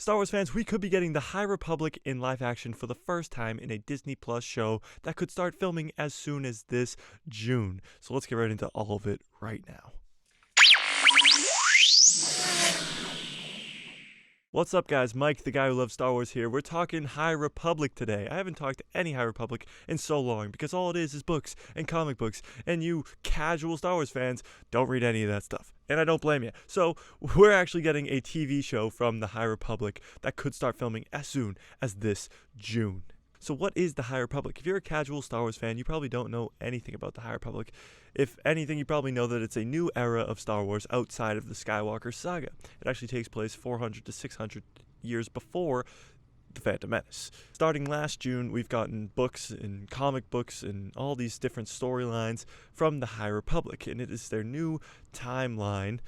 Star Wars fans, we could be getting the High Republic in live action for the first time in a Disney Plus show that could start filming as soon as this June. So let's get right into all of it right now. What's up, guys? Mike, the guy who loves Star Wars here. We're talking High Republic today. I haven't talked to any High Republic in so long because all it is books and comic books, and you casual Star Wars fans don't read any of that stuff. And I don't blame you. So we're actually getting a TV show from the High Republic that could start filming as soon as this June. So what is the High Republic? If you're a casual Star Wars fan, you probably don't know anything about the High Republic. If anything, you probably know that it's a new era of Star Wars outside of the Skywalker Saga. It actually takes place 400 to 600 years before The Phantom Menace. Starting last June, we've gotten books and comic books and all these different storylines from the High Republic, and it is their new timeline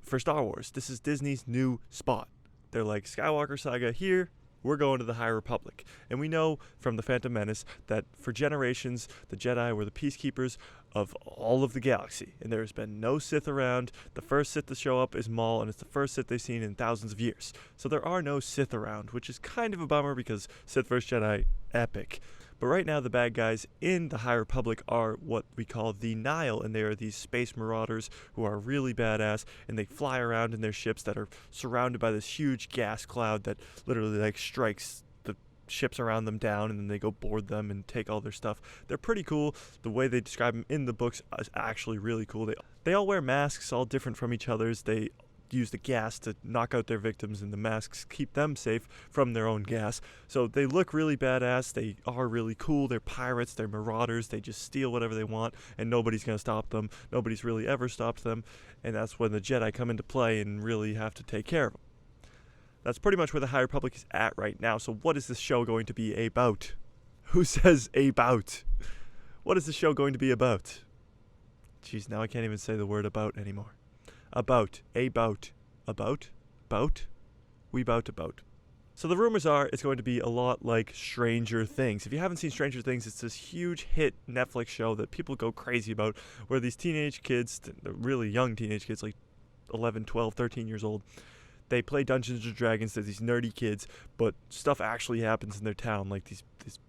for Star Wars. This is Disney's new spot. They're like, Skywalker Saga here, we're going to the High Republic. And we know from The Phantom Menace that for generations, the Jedi were the peacekeepers of all of the galaxy. And there has been no Sith around. The first Sith to show up is Maul, and it's the first Sith they've seen in thousands of years. So there are no Sith around, which is kind of a bummer because Sith vs. Jedi, epic. But right now, the bad guys in the High Republic are what we call the Nile, and they are these space marauders who are really badass, and they fly around in their ships that are surrounded by this huge gas cloud that literally like strikes the ships around them down, and then they go board them and take all their stuff. They're pretty cool. The way they describe them in the books is actually really cool. They all wear masks, all different from each other's. They use the gas to knock out their victims, and the masks keep them safe from their own gas. So they look really badass. They are really cool. They're pirates. They're marauders. They just steal whatever they want, and nobody's going to stop them. Nobody's really ever stopped them, and that's when the Jedi come into play and really have to take care of them. That's pretty much where the High Republic is at right now. So what is this show going to be about? Who says about? What is the show going to be about? Jeez, now I can't even say the word about anymore. About. We bout about. So the rumors are it's going to be a lot like Stranger Things. If you haven't seen Stranger Things, it's this huge hit Netflix show that people go crazy about, where these teenage kids, the really young teenage kids, like 11, 12, 13 years old, they play Dungeons & Dragons. They're these nerdy kids, but stuff actually happens in their town, like these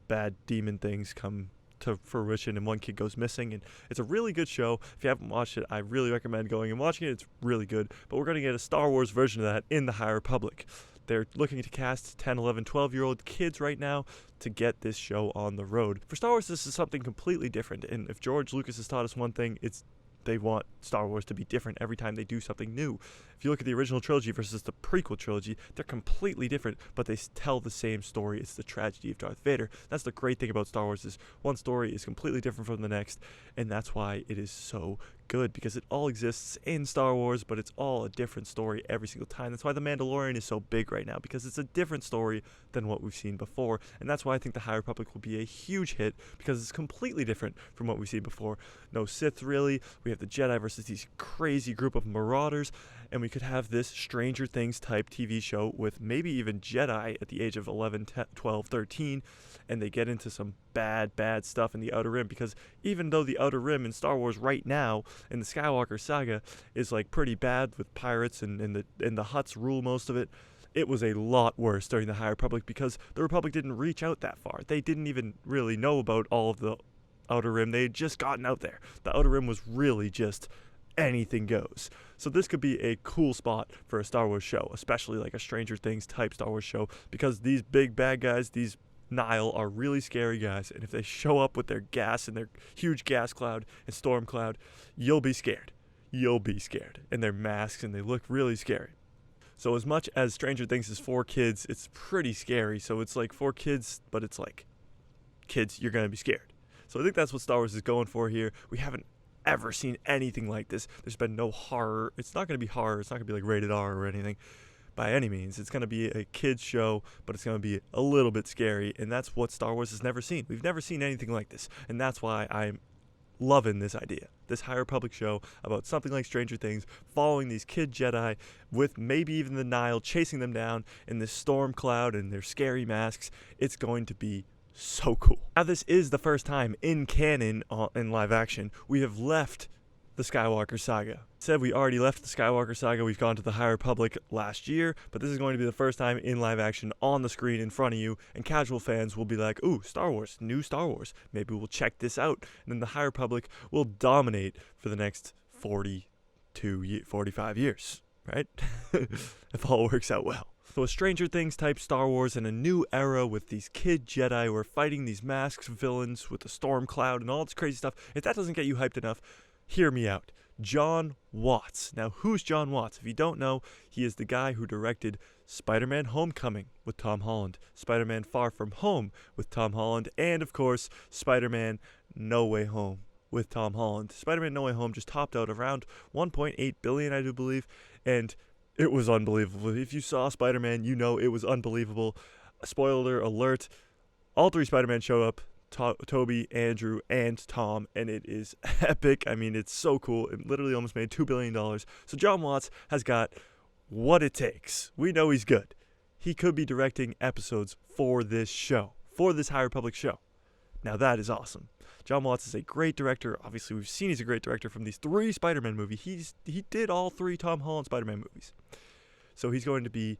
bad demon things come to fruition, and one kid goes missing, and it's a really good show. If you haven't watched it, I really recommend going and watching it. It's really good. But we're going to get a Star Wars version of that in the High Republic. They're looking to cast 10, 11, 12-year-old kids right now to get this show on the road. For Star Wars, this is something completely different, and if George Lucas has taught us one thing, it's they want Star Wars to be different every time they do something new. If you look at the original trilogy versus the prequel trilogy, they're completely different, but they tell the same story. It's the tragedy of Darth Vader. That's the great thing about Star Wars, is one story is completely different from the next, and that's why it is so good, because it all exists in Star Wars, but it's all a different story every single time. That's why The Mandalorian is so big right now, because it's a different story than what we've seen before, and that's why I think the High Republic will be a huge hit, because it's completely different from what we've seen before. No Sith, really. We have the Jedi versus these crazy group of marauders, and we could have this Stranger Things type TV show with maybe even Jedi at the age of 11, 12, 13, and they get into some bad stuff in the Outer Rim, because even though the Outer Rim in Star Wars right now in the Skywalker Saga is like pretty bad with pirates and the Hutts rule most of it, it was a lot worse during the High Republic, because the Republic didn't reach out that far. They didn't even really know about all of the Outer Rim. They had just gotten out there. The Outer Rim was really just anything goes. So this could be a cool spot for a Star Wars show, especially like a Stranger Things type Star Wars show, because these big bad guys, these Nile, are really scary guys, and if they show up with their gas and their huge gas cloud and storm cloud, you'll be scared. And their masks, and they look really scary. So as much as Stranger Things is for kids, it's pretty scary. So it's like for kids, but it's like, kids, you're going to be scared. So I think that's what Star Wars is going for here. We haven't ever seen anything like this. There's been no horror. It's not going to be horror. It's not going to be like rated R or anything by any means. It's going to be a kids show, but it's going to be a little bit scary, and that's what Star Wars has never seen. We've never seen anything like this, and that's why I'm loving this idea. This High Republic show about something like Stranger Things, following these kid Jedi with maybe even the Nile chasing them down in this storm cloud and their scary masks. It's going to be so cool. Now, this is the first time in canon in live action we have left the Skywalker Saga. Said we already left the Skywalker Saga, we've gone to the High Republic last year, but this is going to be the first time in live action on the screen in front of you, and casual fans will be like, ooh, Star Wars, new Star Wars, maybe we'll check this out, and then the High Republic will dominate for the next 45 years, right? If all works out well. So a Stranger Things type Star Wars in a new era with these kid Jedi who are fighting these masked villains with the storm cloud and all this crazy stuff. If that doesn't get you hyped enough, hear me out. Jon Watt. Now, who's Jon Watt? If you don't know, he is the guy who directed Spider-Man Homecoming with Tom Holland, Spider-Man Far From Home with Tom Holland, and of course, Spider-Man No Way Home with Tom Holland. Spider-Man No Way Home just topped out around 1.8 billion, I do believe, and it was unbelievable. If you saw Spider-Man, you know it was unbelievable. Spoiler alert, all three Spider-Man show up, Tobey, Andrew, and Tom, and it is epic. I mean, it's so cool. It literally almost made $2 billion. So Jon Watts has got what it takes. We know he's good. He could be directing episodes for this show, for this High Republic show. Now that is awesome. Jon Watts is a great director. Obviously, we've seen he's a great director from these 3 Spider-Man movies. He did all 3 Tom Holland Spider-Man movies. So he's going to be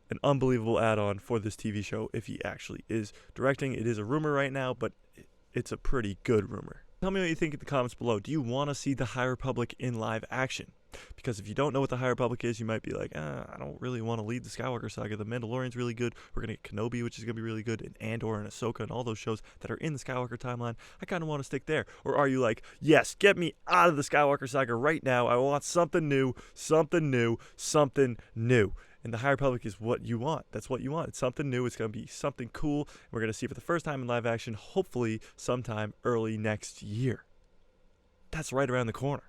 an unbelievable add-on for this TV show if he actually is directing. It is a rumor right now, but it's a pretty good rumor. Tell me what you think in the comments below. Do you want to see the High Republic in live action? Because if you don't know what the High Republic is, you might be like, I don't really want to lead the Skywalker Saga. The Mandalorian's really good. We're going to get Kenobi, which is going to be really good, and Andor and Ahsoka and all those shows that are in the Skywalker timeline. I kind of want to stick there. Or are you like, yes, get me out of the Skywalker Saga right now. I want something new, something new, something new. And the High Republic is what you want. That's what you want. It's something new. It's going to be something cool. We're going to see it for the first time in live action, hopefully sometime early next year. That's right around the corner.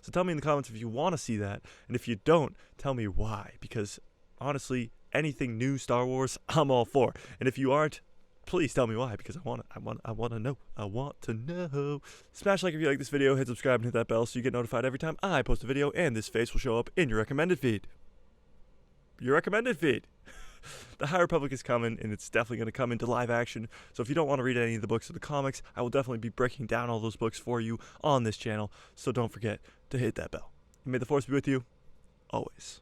So tell me in the comments if you want to see that. And if you don't, tell me why. Because honestly, anything new Star Wars, I'm all for. And if you aren't, please tell me why. Because I want to know. I want to know. Smash like if you like this video. Hit subscribe and hit that bell so you get notified every time I post a video. And this face will show up in your recommended feed. Your recommended feed. The High Republic is coming, and it's definitely going to come into live action. So if you don't want to read any of the books or the comics, I will definitely be breaking down all those books for you on this channel. So don't forget to hit that bell. And may the Force be with you always.